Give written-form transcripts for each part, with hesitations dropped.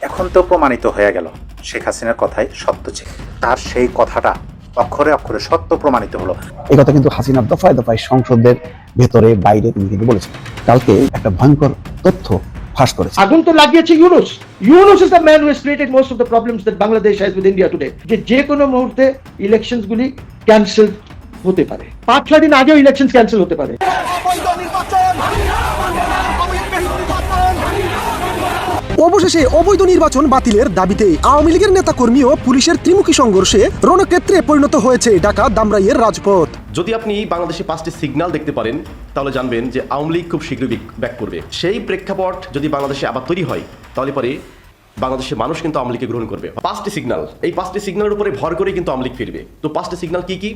এখন তো প্রমাণিত হয়ে গেল শেখ হাসিনার কথাই সত্য ছিল। তার সেই কথাটা অক্ষরে অক্ষরে সত্য প্রমাণিত হলো। এই কথা কিন্তু হাসিনা দফায় দফায় সংসদের ভেতরে বাইরে তিনি কিন্তু বলেছেন। কালকে একটা ভয়ঙ্কর তথ্য ফাঁস করেছে। আগুন তো লাগিয়েছে Yunus. Yunus is the man who has created most of the problems that Bangladesh has with India today. যে কোনো মুহূর্তে ইলেকশনস গুলি ক্যান্সেল হতে পারে, 5-6 দিন আগেও ইলেকশন ক্যান্সেল হতে পারে। অবশেষে অবৈধ নির্বাচন বাতিলের দাবিতে আওয়ামী লীগের নেতাকর্মী ও পুলিশের ত্রিমুখী সংঘর্ষে রণক্ষেত্রে পরিণত হয়েছে ঢাকা দামরাইয়ের রাজপথ। যদি আপনি বাংলাদেশে 5টি সিগন্যাল দেখতে পারেন তাহলে জানবেন যে আওয়ামী লীগ খুব শীঘ্রই ব্যাক করবে। সেই প্রেক্ষাপট যদি বাংলাদেশে আবার তৈরি হয় তাহলে পরে বাংলাদেশের মানুষ কিন্তু আওয়ামী লীগকে গ্রহণ করবে। 5টি সিগন্যাল, এই 5টি সিগন্যালের উপরে ভর করে কিন্তু আওয়ামী লীগ ফিরবে। তো 5টি সিগন্যাল কি কি?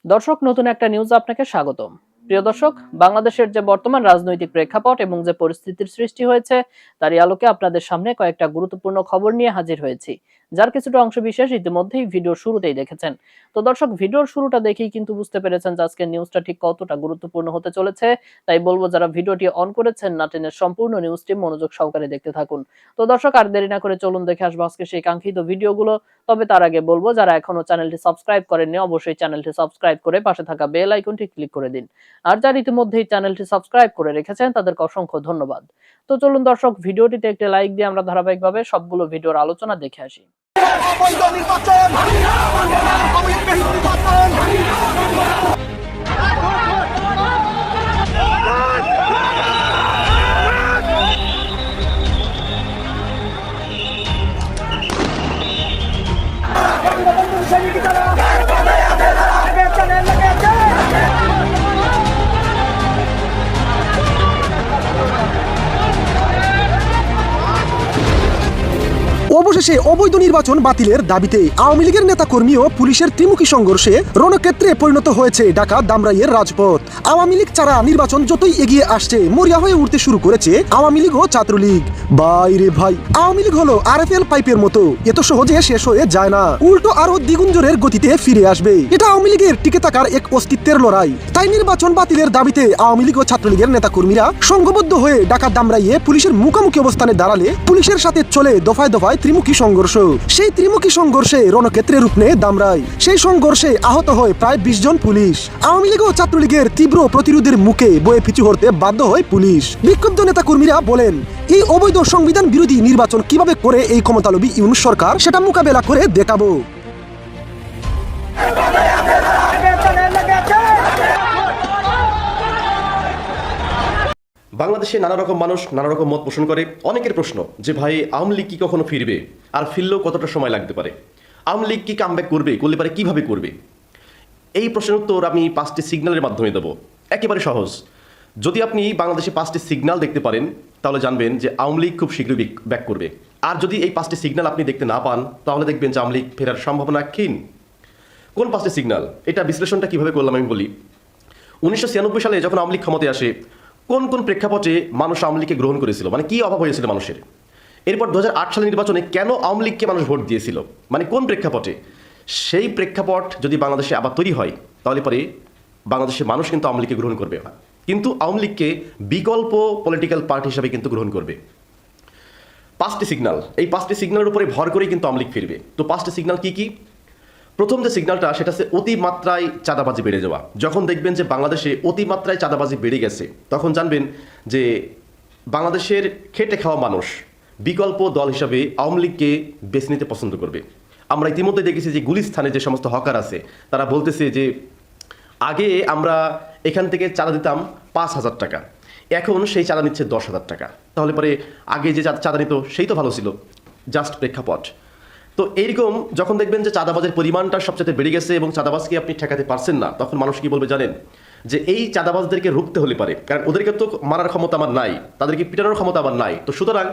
দর্শক, নতুন একটা নিউজ আপনাকে স্বাগতম। প্রিয় দর্শক, বাংলাদেশের যে বর্তমান রাজনৈতিক প্রেক্ষাপট এবং যে পরিস্থিতির সৃষ্টি হয়েছে তারই আলোকে আপনাদের সামনে কয়েকটা গুরুত্বপূর্ণ খবর নিয়ে হাজির হয়েছি, যার কিছুটা অংশ বিশেষ ইতিমধ্যেই ভিডিওর শুরুতেই দেখেছেন। তো দর্শক, ভিডিওর শুরুটা দেখেই কিন্তু বুঝতে পেরেছেন যে আজকের নিউজটা ঠিক কতটা গুরুত্বপূর্ণ হতে চলেছে। তাই বলবো যারা ভিডিওটি অন করেছেন না টেনে সম্পূর্ণ নিউজটি মনোযোগ সহকারে দেখতে থাকুন। তো দর্শক, আর দেরি না করে চলুন দেখে আসবো আজকে সেই কাঙ্ক্ষিত ভিডিওগুলো। তবে তার আগে বলবো যারা এখনো চ্যানেলটি সাবস্ক্রাইব করেননি অবশ্যই চ্যানেলটি সাবস্ক্রাইব করে পাশে থাকা বেল আইকনটি ক্লিক করে দিন। আর যারা ইতিমধ্যেই চ্যানেলটি সাবস্ক্রাইব করে রেখেছেন তাদেরকে অসংখ্য ধন্যবাদ। তো চলুন দর্শক, ভিডিওটিতে একটি লাইক দিয়ে আমরা ধারাবাহিকভাবে সবগুলো ভিডিওর আলোচনা দেখে আসি। অবশেষে অবৈধ নির্বাচন বাতিলের দাবিতে আওয়ামী লীগের নেতাকর্মী ও পুলিশের ত্রিমুখী সংঘর্ষে রণক্ষেত্রে পরিণত হয়েছে ঢাকা দামরাইয়ের রাজপথ। আওয়ামী লীগ ছাড়া নির্বাচন যতই এগিয়ে আসছে মরিয়া হয়ে উঠতে শুরু করেছে আওয়ামী লীগ ও ছাত্রলীগ। বাইরে ভাই, আওয়ামী লীগ হলো আরএফএল পাইপের মতো, এত সহজে শেষ হয়ে যায় না, উল্টো আরো দ্বিগুণ জোরের গতিতে ফিরে আসবে। এটা আওয়ামী লীগের টিকে থাকার এক অস্তিত্বের লড়াই। তাই নির্বাচন বাতিলের দাবিতে আওয়ামী লীগ ও ছাত্রলীগের নেতাকর্মীরা সংঘবদ্ধ হয়ে ঢাকা দামরাইয়ে পুলিশের মুখোমুখি অবস্থানে দাঁড়ালে পুলিশের সাথে চলে দফায় দফায় ত্রিমুখী সংঘর্ষ। সেই ত্রিমুখী সংঘর্ষে রণক্ষেত্রে রূপ নেয় দামরাই। সেই সংঘর্ষে আহত হয় প্রায় 20 জন পুলিশ। আওয়ামী লীগ ও ছাত্রলীগের তীব্র প্রতিরোধের মুখে বয়ে পিছু হতে বাধ্য হয় পুলিশ। বিক্ষুব্ধ নেতাকর্মীরা বলেন, এই অবৈধ সংবিধান বিরোধী নির্বাচন কিভাবে করে এই ক্ষমতালোভী ইউনূস সরকার সেটা মোকাবেলা করে দেখাবো। বাংলাদেশে নানা রকম মানুষ নানা রকম মত পোষণ করে। অনেকের প্রশ্ন যে ভাই আওয়ামী লীগ কি কখনো ফিরবে, আর ফিরলেও কতটা সময় লাগতে পারে, আওয়ামী লীগ কি কামব্যাক করবে, করলে পারে কিভাবে করবে? এই প্রশ্নের উত্তর আমি 5টি সিগন্যালের মাধ্যমে দেবো। একেবারে সহজ। যদি আপনি বাংলাদেশে 5টি সিগন্যাল দেখতে পারেন তাহলে জানবেন যে আওয়ামী লীগ খুব শীঘ্রই ব্যাক করবে। আর যদি এই 5টি সিগন্যাল আপনি দেখতে না পান তাহলে দেখবেন যে আওয়ামী লীগ ফেরার সম্ভাবনা ক্ষীণ। কোন 5টি সিগন্যাল? এটা বিশ্লেষণটা কিভাবে করলাম আমি বলি। 1996 সালে যখন আওয়ামী লীগ ক্ষমতায় আসে, কোন কোন প্রেক্ষাপটে মানুষ আওয়ামী লীগকে গ্রহণ করেছিল, মানে কি অভাব হয়েছিল মানুষের? এরপর 2008 সালের নির্বাচনে কেন আওয়ামী লীগকে মানুষ ভোট দিয়েছিল, মানে কোন প্রেক্ষাপটে? সেই প্রেক্ষাপট যদি বাংলাদেশে আবার তৈরি হয় তাহলে পরে বাংলাদেশের মানুষ কিন্তু আওয়ামী লীগকে গ্রহণ করবে, কিন্তু আওয়ামী লীগকে বিকল্প পলিটিক্যাল পার্টি হিসাবে কিন্তু গ্রহণ করবে। 5টি সিগন্যাল, এই 5টি সিগন্যালের উপরে ভর করেই কিন্তু আওয়ামী লীগ ফিরবে। তো 5টি সিগন্যাল কি কি? প্রথম যে সিগন্যালটা সেটা হচ্ছে অতিমাত্রায় চাঁদাবাজি বেড়ে যাওয়া। যখন দেখবেন যে বাংলাদেশে অতিমাত্রায় চাঁদাবাজি বেড়ে গেছে তখন জানবেন যে বাংলাদেশের খেটে খাওয়া মানুষ বিকল্প দল হিসাবে আওয়ামী লীগকে বেছে নিতে পছন্দ করবে। আমরা ইতিমধ্যে দেখেছি যে গুলিস্থানে যে সমস্ত হকার আছে তারা বলতেছে যে আগে আমরা এখান থেকে চাঁদা দিতাম 5,000 টাকা, এখন সেই চাঁদা নিচ্ছে 10,000 টাকা। তাহলে পরে আগে যে চাঁদা নিত সেই তো ভালো ছিল। জাস্ট প্রেক্ষাপট। তো এইরকম যখন দেখবেন যে চাঁদাবাজের পরিমাণটা সবচেয়ে বেড়ে গেছে এবং চাঁদাবাজকে আপনি ঠেকাতে পারছেন না, তখন মানুষ কি বলবে জানেন? যে এই চাঁদাবাজদেরকে রুখতে হলে পারে, কারণ ওদেরকে তো মারার ক্ষমতা আমার নাই, তাদেরকে পিটানোর ক্ষমতা আমার নাই, তো সুতরাং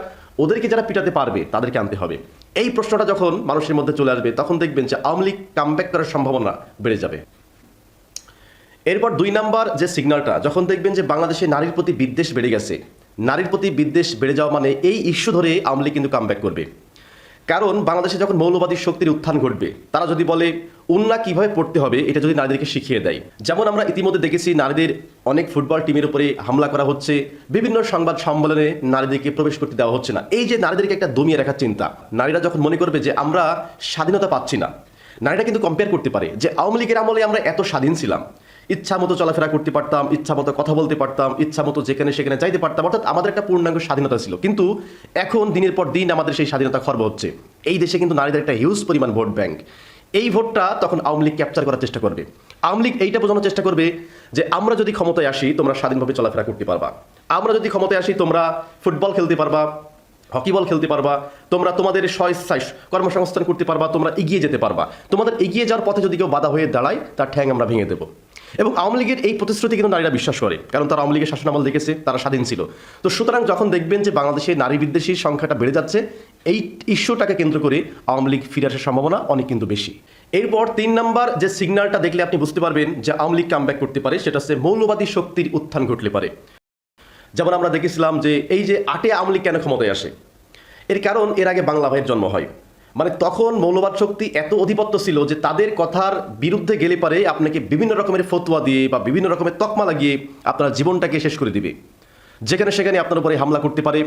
ওদেরকে যারা পিটাতে পারবে তাদেরকে আনতে হবে। এই প্রশ্নটা যখন মানুষের মধ্যে চলে আসবে তখন দেখবেন যে আওয়ামী লীগ কামব্যাক করার সম্ভাবনা বেড়ে যাবে। এরপর 2 নাম্বার যে সিগন্যালটা, যখন দেখবেন যে বাংলাদেশে নারীর প্রতি বিদ্বেষ বেড়ে গেছে, নারীর প্রতি বিদ্বেষ বেড়ে যাওয়া মানে এই ইস্যু ধরে আওয়ামী লীগ কিন্তু কামব্যাক করবে। কারণ বাংলাদেশে যখন মৌলবাদী শক্তির উত্থান ঘটবে, তারা যদি বলে উন্না কিভাবে পড়তে হবে, এটা যদি নারীদেরকে শিখিয়ে দেয়। যেমন আমরা ইতিমধ্যে দেখেছি নারীদের অনেক ফুটবল টিমের উপরে হামলা করা হচ্ছে, বিভিন্ন সংবাদ সম্মেলনে নারীদেরকে প্রবেশ করতে দেওয়া হচ্ছে না। এই যে নারীদেরকে একটা দমিয়ে রাখার চিন্তা, নারীরা যখন মনে করবে যে আমরা স্বাধীনতা পাচ্ছি না, নারীরা কিন্তু কম্পেয়ার করতে পারে যে আওয়ামী লীগের আমলে আমরা এত স্বাধীন ছিলাম, ইচ্ছা মতো চলাফেরা করতে পারতাম, ইচ্ছা মতো কথা বলতে পারতাম, ইচ্ছা মতো যেখানে সেখানে যাইতে পারতাম, অর্থাৎ আমাদের একটা পূর্ণাঙ্গ স্বাধীনতা ছিল। কিন্তু এখন দিনের পর দিন আমাদের সেই স্বাধীনতা খর্ব হচ্ছে। এই দেশে কিন্তু নারীদের একটা হিউজ পরিমাণ ভোট ব্যাংক। এই ভোটটা তখন আওয়ামী লীগ ক্যাপচার করার চেষ্টা করবে। আওয়ামী লীগ এইটা বোঝানোর চেষ্টা করবে যে আমরা যদি ক্ষমতায় আসি তোমরা স্বাধীনভাবে চলাফেরা করতে পারবা, আমরা যদি ক্ষমতায় আসি তোমরা ফুটবল খেলতে পারবা, হকি বল খেলতে পারবা, তোমরা তোমাদের স্বইচ্ছায় কর্মসংস্থান করতে পারবা, তোমরা এগিয়ে যেতে পারবা। তোমাদের এগিয়ে যাওয়ার পথে যদি কেউ বাধা হয়ে দাঁড়ায় তার ঠ্যাং আমরা ভেঙে দেবো। এবং আওয়ামী লীগের এই প্রতিশ্রুতি কিন্তু নারীরা বিশ্বাস করে, কারণ তারা আওয়ামী লীগের শাসনামল দেখেছে, তারা স্বাধীন ছিল। তো সুতরাং যখন দেখবেন যে বাংলাদেশে নারী বিদ্বেষীর সংখ্যাটা বেড়ে যাচ্ছে, এই ইস্যুটাকে কেন্দ্র করে আওয়ামী লীগ ফিরে আসার সম্ভাবনা অনেক কিন্তু বেশি। এরপর 3 নম্বর যে সিগন্যালটা দেখলে আপনি বুঝতে পারবেন যে আওয়ামী লীগ কামব্যাক করতে পারে, সেটা হচ্ছে মৌলবাদী শক্তির উত্থান ঘটলে পারে। যেমন আমরা দেখেছিলাম যে এই যে 8 আওয়ামী লীগ কেন ক্ষমতায় আসে, এর কারণ এর আগে বাংলা ভাইয়ের জন্ম হয়। মানে তখন মৌলবাদ শক্তি এত অধিপত্য ছিল যে তাদের কথার বিরুদ্ধে গেলে পারে আপনাকে বিভিন্ন রকমের ফতোয়া দিয়ে বা বিভিন্ন রকমের তকমা লাগিয়ে আপনার জীবনটাকে শেষ করে দিবে। যেখানে সেখানে আপনার উপরে হামলা করতে পারে,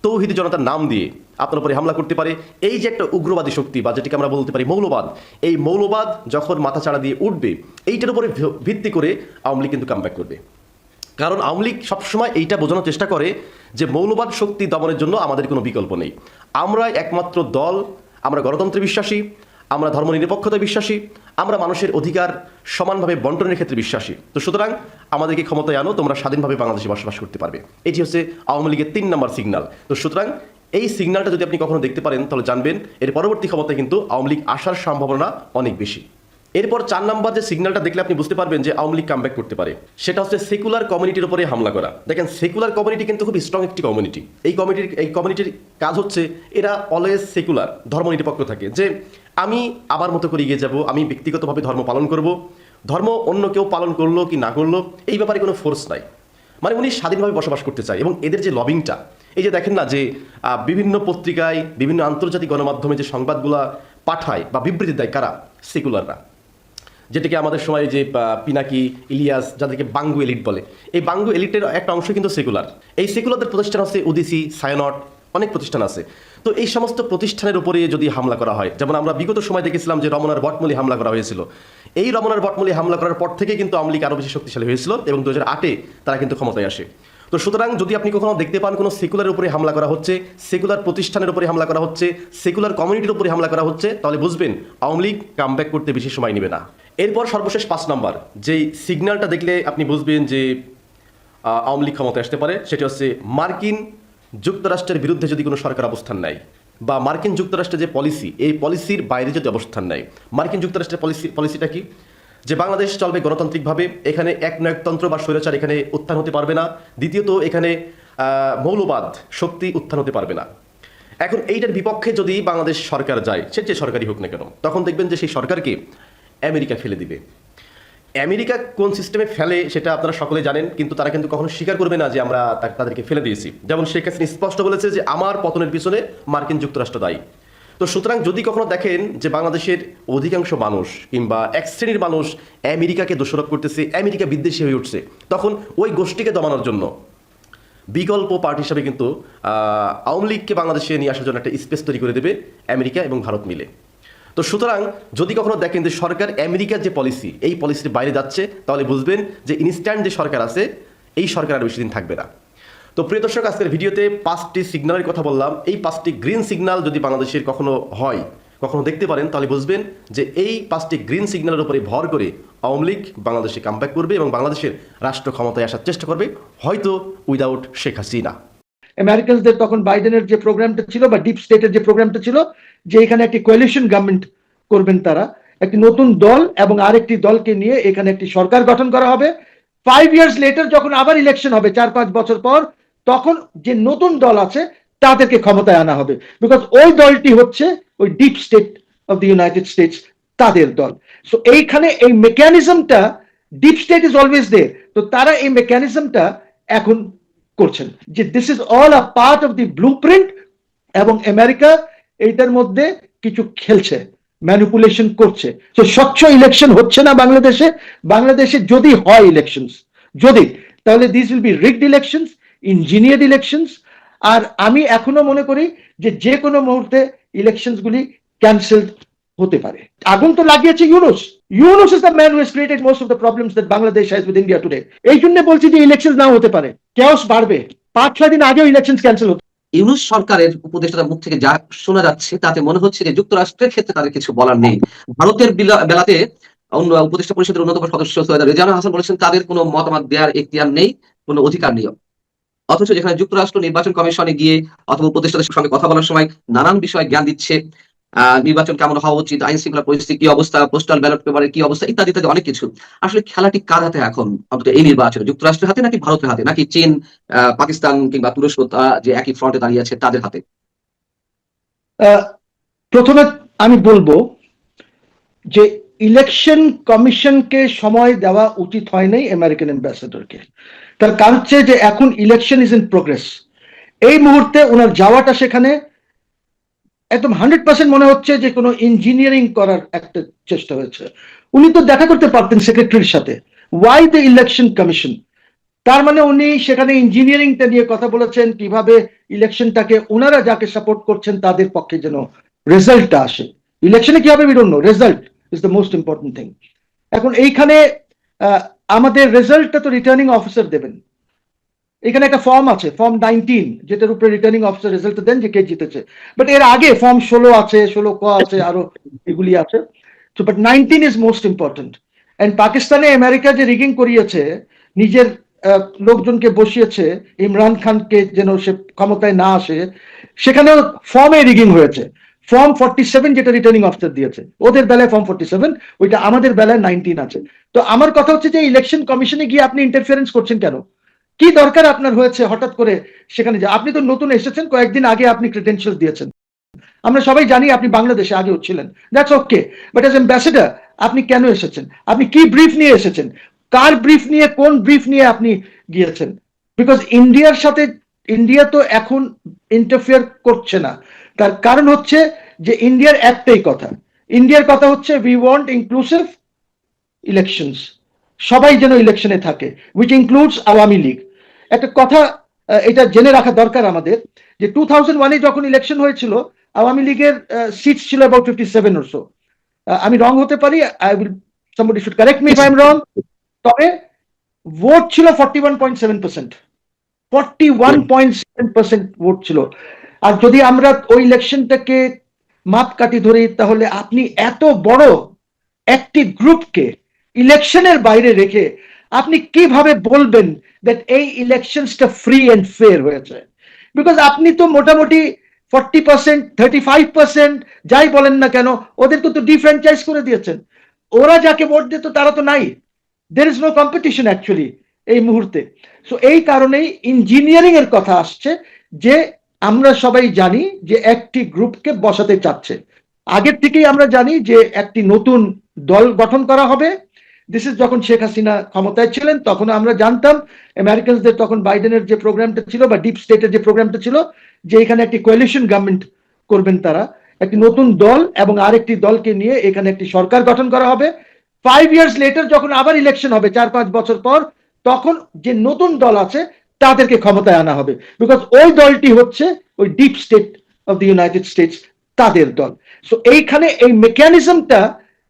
তৌহিদি জনতার নাম দিয়ে আপনার উপরে হামলা করতে পারে। এই যে একটা উগ্রবাদী শক্তি বা যেটিকে আমরা বলতে পারি মৌলবাদ, এই মৌলবাদ যখন মাথাচাড়া দিয়ে উঠবে, এইটার উপরে ভিত্তি করে আওয়ামী লীগ কিন্তু কামব্যাক করবে। কারণ আওয়ামী লীগ সবসময় এইটা বোঝানোর চেষ্টা করে যে মৌলবাদ শক্তি দমনের জন্য আমাদের কোনো বিকল্প নেই। আমরা একমাত্র দল, আমরা গণতন্ত্রে বিশ্বাসী, আমরা ধর্মনিরপেক্ষতায় বিশ্বাসী, আমরা মানুষের অধিকার সমানভাবে বন্টনের ক্ষেত্রে বিশ্বাসী। তো সুতরাং আমাদেরকে ক্ষমতায় আনো, তোমরা স্বাধীনভাবে বাংলাদেশে বসবাস করতে পারবে। এটি হচ্ছে আওয়ামী লীগের 3 নম্বর সিগন্যাল। তো সুতরাং এই সিগন্যালটা যদি আপনি কখনো দেখতে পারেন তাহলে জানবেন এর পরবর্তী ক্ষমতায় কিন্তু আওয়ামী লীগ আসার সম্ভাবনা অনেক বেশি। এরপর 4 নম্বর যে সিগন্যালটা দেখলে আপনি বুঝতে পারবেন যে আওয়ামী লীগ কামব্যাক করতে পারে, সেটা হচ্ছে সেকুলার কমিউনিটির উপরে হামলা করা। দেখেন সেকুলার কমিউনিটি কিন্তু খুব স্ট্রং একটি কমিউনিটি। এই কমিউনিটির কাজ হচ্ছে এরা অলওয়েজ সেকুলার, ধর্মনিরপেক্ষ থাকে, যে আমি আবার মতো করে এগিয়ে যাব, আমি ব্যক্তিগতভাবে ধর্ম পালন করব, ধর্ম অন্য কেউ পালন করলো কি না করলো এই ব্যাপারে কোনো ফোর্স নাই। মানে উনি স্বাধীনভাবে বসবাস করতে চায়। এবং এদের যে লবিংটা, এই যে দেখেন না যে বিভিন্ন পত্রিকায় বিভিন্ন আন্তর্জাতিক গণমাধ্যমে যে সংবাদগুলা পাঠায় বা বিবৃতি দেয়, কারা? সেকুলাররা। যেটাকে আমাদের সময় যে পিনাকি, ইলিয়াস, যাদেরকে বাঙ্গু এলিট বলে, এই বাঙ্গু এলিটের একটা অংশ কিন্তু সেকুলার। এই সেকুলারদের প্রতিষ্ঠান আছে উদিসি, সায়নট, অনেক প্রতিষ্ঠান আছে। তো এই সমস্ত প্রতিষ্ঠানের উপরে যদি হামলা করা হয়, যেমন আমরা বিগত সময় দেখেছিলাম যে রমনার বটমূলে হামলা করা হয়েছিল, এই রমনার বটমূলে হামলা করার পর থেকে কিন্তু আওয়ামী লীগ আরও বেশি শক্তিশালী হয়েছিল এবং 2008-এ তারা কিন্তু ক্ষমতায় আসে। তো সুতরাং যদি আপনি কখনো দেখতে পান কোনো সেকুলারের উপরে হামলা করা হচ্ছে, সেকুলার প্রতিষ্ঠানের উপরে হামলা করা হচ্ছে, সেকুলার কমিউনিটির উপরে হামলা করা হচ্ছে, তাহলে বুঝবেন আওয়ামী লীগ কামব্যাক করতে বেশি সময় নেবে না। এরপর সর্বশেষ 5 নম্বর যেই সিগন্যালটা দেখলে আপনি বুঝবেন যে আওয়ামী লীগ ক্ষমতায় আসতে পারে, সেটা হচ্ছে মার্কিন যুক্তরাষ্ট্রের বিরুদ্ধে যদি কোনো সরকার অবস্থান নেয়, বা মার্কিন যুক্তরাষ্ট্রের যে পলিসি, এই পলিসির বাইরে যদি অবস্থান নেয়। মার্কিন যুক্তরাষ্ট্রের পলিসিটা কি? যে বাংলাদেশ চলবে গণতান্ত্রিকভাবে, এখানে একনায়কতন্ত্র বা স্বৈরাচার এখানে উত্থান হতে পারবে না। দ্বিতীয়ত এখানে মৌলবাদ শক্তি উত্থান হতে পারবে না। এখন এইটার বিপক্ষে যদি বাংলাদেশ সরকার যায়, সে যে সরকারই হোক না কেন, তখন দেখবেন যে সেই সরকারকে আমেরিকা ফেলে দিবে। আমেরিকা কোন সিস্টেমে ফেলে সেটা আপনারা সকলে জানেন, কিন্তু তারা কিন্তু কখনো স্বীকার করবে না যে আমরা তাদেরকে ফেলে দিয়েছি। যেমন শেখ হাসিনা স্পষ্ট বলেছে যে আমার পতনের পিছনে মার্কিন যুক্তরাষ্ট্র দায়ী। তো সুতরাং যদি কখনো দেখেন যে বাংলাদেশের অধিকাংশ মানুষ কিংবা এক শ্রেণীর মানুষ আমেরিকাকে দোষারোপ করতেছে, আমেরিকা বিদ্বেষী হয়ে উঠছে, তখন ওই গোষ্ঠীকে দমানোর জন্য বিকল্প পার্টি হিসাবে কিন্তু আওয়ামী লীগকে বাংলাদেশে নিয়ে আসার জন্য একটা স্পেস তৈরি করে দেবে আমেরিকা এবং ভারত মিলে। তো সুতরাং যদি কখনো দেখেন যে সরকার আমেরিকার যে পলিসি, এই পলিসির বাইরে যাচ্ছে, তাহলে বুঝবেন যে ইনস্ট্যান্ট যে সরকার আছে, এই সরকার আর বেশি দিন থাকবে না। তো প্রিয় দর্শক, আজকের ভিডিওতে 5টি সিগন্যালের কথা বললাম। এই 5টি গ্রিন সিগন্যাল যদি বাংলাদেশের কখনো হয়, কখনো দেখতে পারেন, তাহলে বুঝবেন যে এই 5টি গ্রিন সিগন্যালের উপরে ভর করে আওয়ামী লীগ বাংলাদেশে কামব্যাক করবে এবং বাংলাদেশের রাষ্ট্র ক্ষমতায় আসার চেষ্টা করবে, হয়তো উইদাউট শেখ হাসিনা। আমেরিকানসদের তখন বাইডেনের যে প্রোগ্রামটা ছিল বা ডিপ স্টেটের যে প্রোগ্রামটা ছিল, যে এখানে একটি কোয়ালিশন গভর্নমেন্ট করবেন তারা, একটি নতুন দল এবং আরেকটি দলকে নিয়ে এখানে একটি সরকার গঠন করা হবে। 5 ইয়ার্স লেটার যখন আবার ইলেকশন হবে 4-5 বছর পর, তখন যে নতুন দল আছে তাদেরকে ক্ষমতায় আনা হবে, বিকজ ওই দলটি হচ্ছে ওই deep state of the United States, তাদের দল। সো এইখানে এই মেকানিজমটা, deep state is always there, তো তারা এই মেকানিজমটা এখন করছেন যে this is all a part of the blueprint, এবং আমেরিকা এইটার মধ্যে কিছু খেলছে, ম্যানিপুলেশন করছে। তো স্বচ্ছ ইলেকশন হচ্ছে না বাংলাদেশে। বাংলাদেশে যদি হয় ইলেকশনস, যদি, তাহলে this will be rigged elections, engineered elections. আর আমি এখনো মনে করি যে যে কোনো মুহূর্তে ইলেকশনস গুলি ক্যান্সেলড হতে পারে। আগুন তো লাগিয়েছে Yunus. Yunus is the man who has created most of the problems that Bangladesh has with India today. এই জন্য বলছি যে ইলেকশন নাও হতে পারে, কেওস বাড়বে। 5-6 দিন আগেও ইলেকশন ক্যান্সেল হতো। ইউনূস সরকারের উপদেষ্টার মুখ থেকে যা শোনা যাচ্ছে তাতে মনে হচ্ছে যে যুক্তরাষ্ট্রের ক্ষেত্রে তাদের কিছু বলার নেই। ভারতের বেলাতে উপদেষ্টা পরিষদের অন্যতম সদস্য সৈয়দ রেজানুল হাসান বলেছেন তাদের কোনো মতামত দেওয়ার এখতিয়ার নেই, কোনো অধিকার নেই। অথচ যেখানে যুক্তরাষ্ট্র নির্বাচন কমিশনে গিয়ে অথবা উপদেষ্টাদের সঙ্গে কথা বলার সময় নানান বিষয়ে জ্ঞান দিচ্ছে, নির্বাচন কেমন হওয়া উচিত, আইন শৃঙ্খলা পরিস্থিতি কি অবস্থা, পোস্টাল ব্যালট পেপারের কি অবস্থা, ইত্যাদি ইত্যাদি অনেক কিছু। আসলে খেলাটি কার হাতে এখন, অন্তত এই নির্বাচনে যুক্তরাষ্ট্রের হাতে নাকি ভারতের হাতে, নাকি চীন, পাকিস্তান কিংবা তুরস্ক যে একই ফ্রন্টে দাঁড়িয়ে আছে তাদের হাতে? প্রথমে আমি বলবো যে ইলেকশন কমিশনকে সময় দেওয়া উচিত হয় নাই আমেরিকান অ্যাম্বাসেডরকে। তার কারণ হচ্ছে যে এখন ইলেকশন ইজ ইন প্রোগ্রেস। এই মুহূর্তে ওনার যাওয়াটা সেখানে একদম 100% মনে হচ্ছে যে কোনো ইঞ্জিনিয়ারিং করার একটা চেষ্টা হয়েছে। উনি তো দেখা করতে পারতেন সেক্রেটারির সাথে। Why the election commission? তার মানে উনি সেখানে ইঞ্জিনিয়ারিংটা নিয়ে কথা বলেছেন, কিভাবে ইলেকশনটাকে ওনারা যাকে সাপোর্ট করছেন তাদের পক্ষে যেন রেজাল্টটা আসে। ইলেকশনে কি হবে we don't know, result is the most important thing. এখন এইখানে আমাদের রেজাল্টটা তো রিটার্নিং অফিসার দেবেন। এখানে একটা ফর্ম আছে, ফর্ম 19, যেটার উপরে রিটার্নিং অফিসার রেজাল্ট দেন যে কে জিতেছে। বাট এর আগে ফর্ম 16 আছে, 16 ক আছে, আরো এগুলি আছে। তো but 19 is most important. And পাকিস্তানে আমেরিকা যে রিগিং করিয়েছে, নিজের লোকজনকে বসিয়েছে ইমরান খানকে যেন সে ক্ষমতায় না আসে, সেখানেও ফর্মে রিগিং হয়েছে। ফর্ম 47 যেটা রিটার্নিং অফিসার দিয়েছে, ওদের বেলায় ফর্ম 47, ওইটা আমাদের বেলায় 19 আছে। তো আমার কথা হচ্ছে যে ইলেকশন কমিশনে গিয়ে আপনি ইন্টারফিয়ারেন্স করছেন কেন? কি দরকার আপনার হয়েছে হঠাৎ করে সেখানে? যে আপনি তো নতুন এসেছেন, কয়েকদিন আগে আপনি ক্রেডেনশিয়াল দিয়েছেন, আমরা সবাই জানি আপনি বাংলাদেশে আগেও ছিলেন, that's okay. But as ambassador আপনি কেন এসেছেন? আপনি কি ব্রিফ নিয়ে এসেছেন? কার ব্রিফ নিয়ে, কোন ব্রিফ নিয়ে আপনি গিয়েছেন? বিকজ ইন্ডিয়ার সাথে ইন্ডিয়া তো এখন ইন্টারফিয়ার করছে না। তার কারণ হচ্ছে যে ইন্ডিয়ার একটাই কথা, ইন্ডিয়ার কথা হচ্ছে উই ওয়ান্ট ইনক্লুসিভ ইলেকশনস, সবাই যেন ইলেকশনে থাকে, উইচ ইনক্লুডস আওয়ামী লীগ। একটা কথা এটা জেনে রাখা দরকার আমাদের, যে 2001-এ যখন ইলেকশন হয়েছিল আওয়ামী লীগের সিটস ছিল অ্যাবাউট 57 or so। আমি রং হতে পারি, I will, somebody should correct me if I am wrong। তবে ভোট ছিল 41.7%, 41.7% ভোট ছিল। আর যদি আমরা ওই ইলেকশনটাকে মাপকাঠি ধরি, তাহলে আপনি এত বড় একটি গ্রুপকে ইলেকশনের বাইরে রেখে আপনি কিভাবে বলবেন দ্যাট এই ইলেকশনসটা ফ্রি এন্ড ফেয়ার হয়েছে? বিকজ আপনি তো মোটামুটি 40%, 35%, যাই বলেন না কেন, ওদেরকে তো ডিফ্র্যাঞ্চাইজ করে দিয়েছেন। ওরা যাকে ভোট দিত তারা তো নাই। There is no competition actually এই মুহূর্তে। সো এই কারণেই ইঞ্জিনিয়ারিং এর কথা আসছে, যে আমরা সবাই জানি যে একটি গ্রুপকে বসাতে চাচ্ছে। আগের থেকেই আমরা জানি যে একটি নতুন দল গঠন করা হবে। দিস ইজ যখন শেখ হাসিনা ক্ষমতায় ছিলেন, তখন আমরা জানতাম আমেরিকানসদের, তখন বাইডেনের যে প্রোগ্রামটা ছিল বা ডিপ স্টেটের যে প্রোগ্রামটা ছিল, যে এখানে একটি কোয়ালিশন গভর্নমেন্ট করবেন তারা, একটি নতুন দল এবং আরেকটি দলকে নিয়ে এখানে একটি সরকার গঠন করা হবে। 5 years later যখন আবার ইলেকশন হবে 4-5 বছর পর, তখন যে নতুন দল আছে তাদেরকে ক্ষমতায় আনা হবে। বিকজ ওই দলটি হচ্ছে ওই deep state of the United States, তাদের দল। সো এইখানে এই মেকানিজমটা,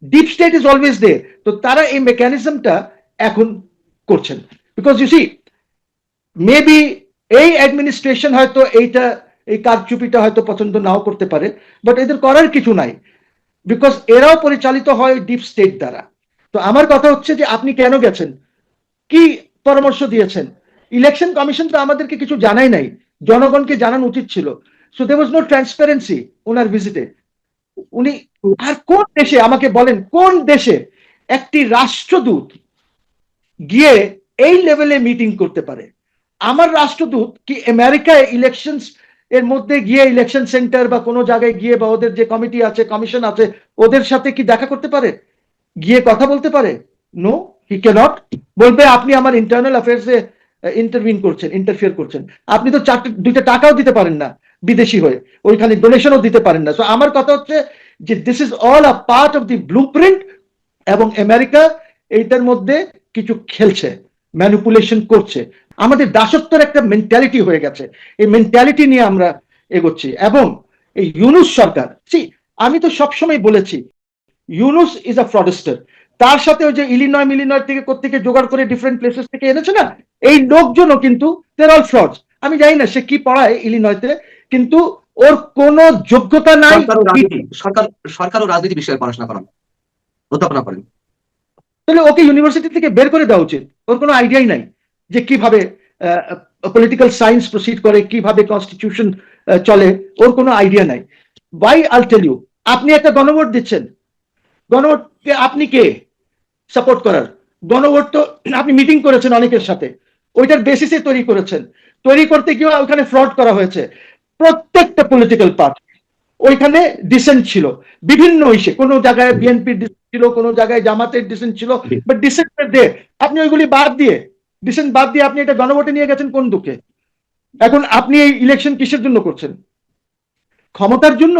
deep state is always there, তো তারা এই মেকানিজমটা এখন করছেন। বিকজ ইউ সি, মেবি এই অ্যাডমিনিস্ট্রেশন হয়তো এই কারচুপিটা হয়তো পছন্দ নাও করতে পারে, বাট এদের করার কিছু নাই, বিকজ এরাও পরিচালিত হয় ডিপ স্টেট দ্বারা। তো আমার কথা হচ্ছে যে আপনি কেন গেছেন, কি পরামর্শ দিয়েছেন? ইলেকশন কমিশন তো আমাদেরকে কিছু জানাই নাই, জনগণকে জানানো উচিত ছিল। So there was no transparency ওনার ভিজিটে। উনি আর কোন দেশে, আমাকে বলেন কোন দেশে একটি রাষ্ট্রদূত গিয়ে এই লেভেলে মিটিং করতে পারে? আমার রাষ্ট্রদূত কি আমেরিকায় ইলেকশনস এর মধ্যে গিয়ে, ইলেকশন সেন্টার বা কোনো জায়গায় গিয়ে, বা ওদের যে কমিটি আছে, কমিশন আছে, ওদের সাথে কি দেখা করতে পারে, গিয়ে কথা বলতে পারে? নো, হি ক্যানট। বলবে আপনি আমার ইন্টারনাল অ্যাফেয়ার্সে ইন্টারভিউ করছেন, ইন্টারফিয়ার করছেন। আপনি তো 2টা টাকাও দিতে পারেন না, বিদেশি হয়ে, ওইখানে ডোনেশনও দিতে পারেন না। সো আমার কথা হচ্ছে যে this is all a part of the blueprint, এবং আমেরিকা এইটার মধ্যে কিছু খেলছে, ম্যানিপুলেশন করছে। আমাদের দাসত্বের একটা মেন্টালিটি হয়ে গেছে, এই মেন্টালিটি নিয়ে আমরা এগোচ্ছি। এবং এই ইউনূস সরকার, আমি তো সবসময় বলেছি ইউনূস ইজ আ ফ্রডস্টার। তার সাথে ওই যে ইলিনয় থেকে কোত্থেকে জোগাড় করে ডিফারেন্ট প্লেসেস থেকে এনেছে না, এই লোকজনও কিন্তু দেয়ার অল ফ্রডস। আমি জানি না সে কি পড়ায় ইলিনয়তে, কিন্তু ওর কোনো যোগ্যতা নাই। সরকার ও রাজনীতি বিষয়ে পড়াশোনা করেন, অধ্যাপনা করেন। তাহলে ওকে ইউনিভার্সিটি থেকে বের করে দেওয়া উচিত। ওর কোনো আইডিয়াই নাই যে কিভাবে পলিটিক্যাল সায়েন্স প্রসিড করে, কিভাবে কনস্টিটিউশন চলে, ওর কোনো আইডিয়া নাই। ওয়াই আইল টেল ইউ, আপনি একটা গণভোট দিচ্ছেন, গণভোটকে আপনি কে সাপোর্ট করার? গণভোট তো আপনি মিটিং করেছেন অনেকের সাথে, ওইটার বেসিসে তৈরি করেছেন। তৈরি করতে গিয়ে ওখানে ফ্রড করা হয়েছে। প্রত্যেকটা পলিটিক্যাল পার্টি ওইখানে ডিসেন্ট ছিল, বিভিন্ন ইস্যে। কোনো জায়গায় বিএনপির ডিসেন্ট ছিল, কোনো জায়গায় জামাতের ডিসেন্ট ছিল, বাট ডিসেন্টের ডে আপনি ওইগুলি বাদ দিয়ে, ডিসেন্ট বাদ দিয়ে আপনি এটা গণভোটে নিয়ে গেছেন কোন দুঃখে? এখন আপনি এই ইলেকশন কিসের জন্য করছেন? ক্ষমতার জন্য?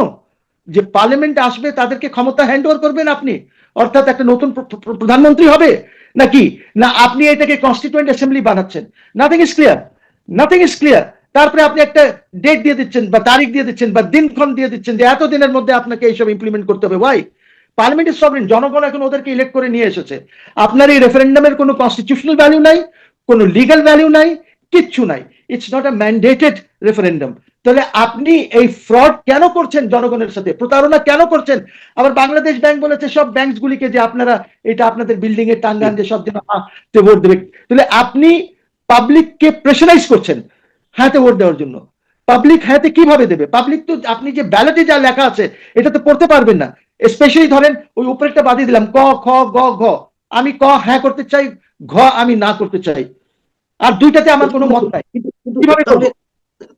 যে পার্লামেন্ট আসবে তাদেরকে ক্ষমতা হ্যান্ড ওভার করবেন আপনি, অর্থাৎ একটা নতুন প্রধানমন্ত্রী হবে নাকি? না আপনি এটাকে কনস্টিটিউয়েন্ট অ্যাসেম্বলি বানাচ্ছেন? Nothing is clear, nothing is clear. তারপরে আপনি একটা ডেট দিয়ে দিচ্ছেন বা তারিখ দিয়ে দিচ্ছেন বা দিনক্ষণ দিয়ে দিচ্ছেন যে এত দিনের মধ্যে আপনাকে এইসব ইমপ্লিমেন্ট করতে হবে। ওয়াই? পার্লামেন্ট ইজ সভরেন, জনগণ এখন ওদেরকে ইলেক্ট করে নিয়ে এসেছে। আপনার এই রেফারেন্ডামের কোনো কনস্টিটিউশনাল ভ্যালু নাই, কোনো লিগ্যাল ভ্যালু নাই, কিচ্ছু নাই। It's not a mandated referendum. তাহলে আপনি এই ফ্রড কেন করছেন জনগণের সাথে? প্রতারণা কেন করছেন? আবার বাংলাদেশ ব্যাংক বলেছে সব ব্যাংক গুলিকে যে আপনারা এটা আপনাদের বিল্ডিং এর টাঙ্গান যে সব দিন ভোট দেবে। তাহলে আপনি পাবলিককে প্রেশারাইজ করছেন হ্যাঁতে ভোট দেওয়ার জন্য। পাবলিক হ্যাঁতে কিভাবে দেবে? পাবলিক তো আপনি যে ব্যালটে যা লেখা আছে এটা তো পড়তে পারবেন না। স্পেশালি ধরেন ওই উপরেরটা বাদিয়ে দিলাম, ক খ গ ঘ, আমি ক হ্যাঁ করতে চাই, ঘ আমি না করতে চাই, আর দুইটাতে আমার কোনো মত নাই। কিভাবে করবো?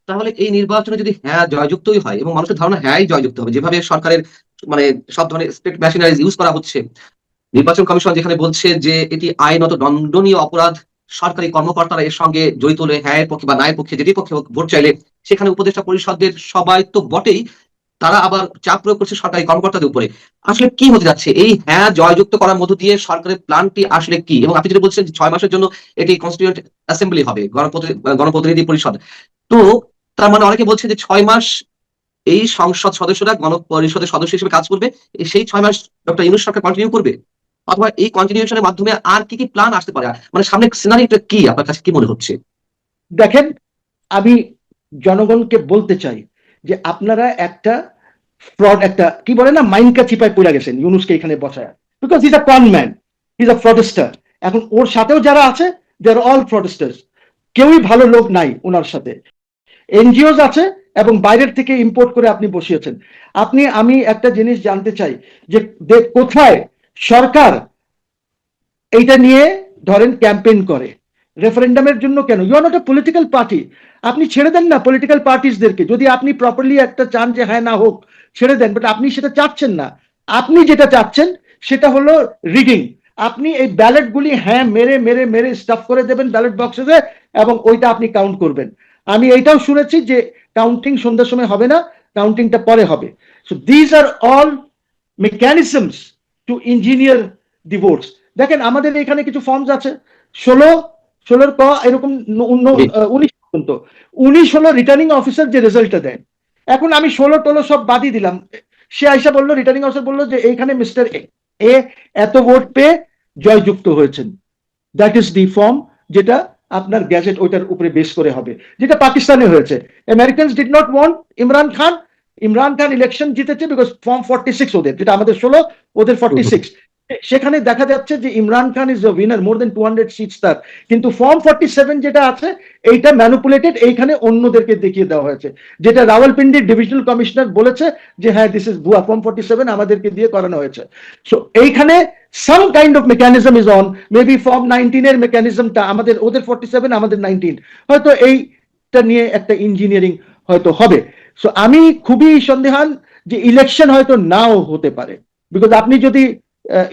তাহলে এই নির্বাচনে যদি হ্যাঁ জয়যুক্তই হয়, এবং মানুষের ধারণা হ্যাঁই জয়যুক্ত হবে, যেভাবে সরকারের মানে সব ধরনের স্টেট মেশিনারিজ ইউজ করা হচ্ছে, নির্বাচন কমিশন যেখানে বলছে যে এটি আইনত দণ্ডনীয় অপরাধ, সরকারি কর্মকর্তারা এর সঙ্গে জড়িত হলে হ্যাঁ এর পক্ষে বা না এর পক্ষে যেটির পক্ষে ভোট চাইলে, সেখানে উপদেষ্টা পরিষদের সবাই তো বটেই, তারা আবার চাপ প্রয়োগ করছে সরকারি কর্মকর্তাদের উপরে। আসলে কি হতে যাচ্ছে এই হ্যাঁ জয়যুক্ত করার মধ্য দিয়ে? সরকারের প্ল্যানটি আসলে কি? এবং আপনি যেটা বলছেন 6 মাসের জন্য এটি কনস্টিটিউয়েন্ট অ্যাসেম্বলি হবে, গণপ্রতিনিধি পরিষদ, তো তার মানে অনেকে বলছে যে 6 মাস এই সংসদ সদস্যরা গণপরিষদের সদস্য হিসেবে কাজ করবে, সেই 6 মাস ডক্টর ইউনূস সরকার কন্টিনিউ করবে, অথবা এই কন্টিনিউশনের মাধ্যমে আর কি কি প্ল্যান আসতে পারে? মানে সামনে সিনারিওটা কি আপনার কাছে কি মনে হচ্ছে? দেখেন, আমি জনগণকে বলতে চাই যে আপনারা একটা ফ্রড, একটা কি বলে না, মাইনকা চিপায় পড়ে গেছেন ইউনূসকে এখানে বসায়, বিকজ ইজ আ কন ম্যান, ইজ আ ফ্রডস্টার। এখন ওর সাথেও যারা আছে দে আর অল ফ্রডস্টার্স, কেউই ভালো লোক নাই ওনার সাথে। এনজিওস আছে এবং বাইরের থেকে ইম্পোর্ট করে আপনি বসিয়েছেন। আমি একটা জিনিস জানতে চাই যে কোথায় সরকার এইটা নিয়ে ধরেন ক্যাম্পেইন করে রেফারেন্ডামের জন্য? কেন? You are not a political party. আপনি ছেড়ে দেন না পলিটিক্যাল পার্টিসদেরকে, যদি আপনি প্রপারলি একটা চান যে হ্যাঁ না হোক ছেড়ে দেন, বাট আপনি সেটা চাচ্ছেন না। আপনি যেটা চাচ্ছেন সেটা হলো রিডিং। আপনি এই ব্যালট গুলি হ্যাঁ মেরে মেরে মেরে স্টাফ করে দেবেন ব্যালট বক্সে, এবং ওইটা আপনি কাউন্ট করবেন। আমি এইটাও শুনেছি যে কাউন্টিং সন্ধ্যার সময় হবে না, কাউন্টিংটা পরে হবে। So these are all mechanisms to engineer the votes. দেখেন আমাদের এখানে কিছু ফর্মস আছে 16 ক এরকম 19 পর্যন্ত। 19 হলো রিটার্নিং অফিসার যে রেজাল্টটা দেন। এখন আমি 16 সব বাদই দিলাম, সে আইসা বললো, রিটার্নিং অফিসার বললো যে এইখানে মিস্টার এ এত ভোট পেয়ে জয়যুক্ত হয়েছেন। দ্যাট ইজ দি ফর্ম, যেটা আপনার গ্যাজেট ওইটার উপরে বেস করে হবে, যেটা পাকিস্তানে হয়েছে। Americans did not want Imran Khan election জিতেছে বিকজ ফর্ম 46 ওদের, যেটা আমাদের 16 ওদের 46। সেখানে দেখা যাচ্ছে যে Imran Khan is the winner, more than 200 seats তার, কিন্তু ফর্ম 47 যেটা আছে এইটা ম্যানিপুলেটেড, এইখানে অন্যদেরকে দেখিয়ে দেওয়া হয়েছে, যেটা রাওয়ালপিন্ডির ডিভিশনাল কমিশনার বলেছে যে হ্যাঁ দিস ইজ ভুয়া, ফর্ম 47 আমাদেরকে দিয়ে করানো হয়েছে। সো এইখানে some kind of mechanism is on, maybe form 19 এর মেকানিজমটা আমাদের, ওদের 47 আমাদের 19, হয়তো এইটা নিয়ে একটা ইঞ্জিনিয়ারিং হয়তো হবে। সো আমি খুবই সন্দেহান যে ইলেকশন হয়তো নাও হতে পারে, বিকজ আপনি যদি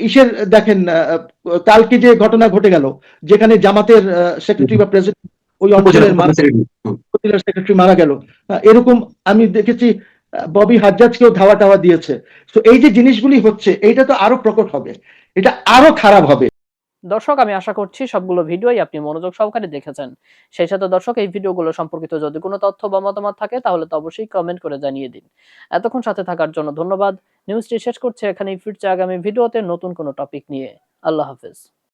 ইসের দেখেন কালকে যে ঘটনা ঘটে গেল, যেখানে জামাতের সেক্রেটারি বা প্রেসিডেন্ট ওই অঞ্চলের উপজেলা সেক্রেটারি মারা গেল, এরকম আমি দেখেছি ববি হাজ্জাজকেও ধাওয়া টাওয়া দিয়েছে। তো এই যে জিনিসগুলি হচ্ছে, এইটা তো আরো প্রকট হবে, এটা আরো খারাপ হবে। দর্শক, আমি আশা করছি সবগুলো ভিডিওই আপনি মনোযোগ সহকারে দেখেছেন। সেই সাথে দর্শক, এই ভিডিওগুলো সম্পর্কিত যদি কোনো তথ্য বা মতামত থাকে তাহলে তো অবশ্যই কমেন্ট করে জানিয়ে দিন। এতক্ষণ সাথে থাকার জন্য ধন্যবাদ। নিউজটি শেষ করছে এখানেই, ফিরছে আগামী ভিডিওতে নতুন কোনো টপিক নিয়ে। আল্লাহ হাফেজ।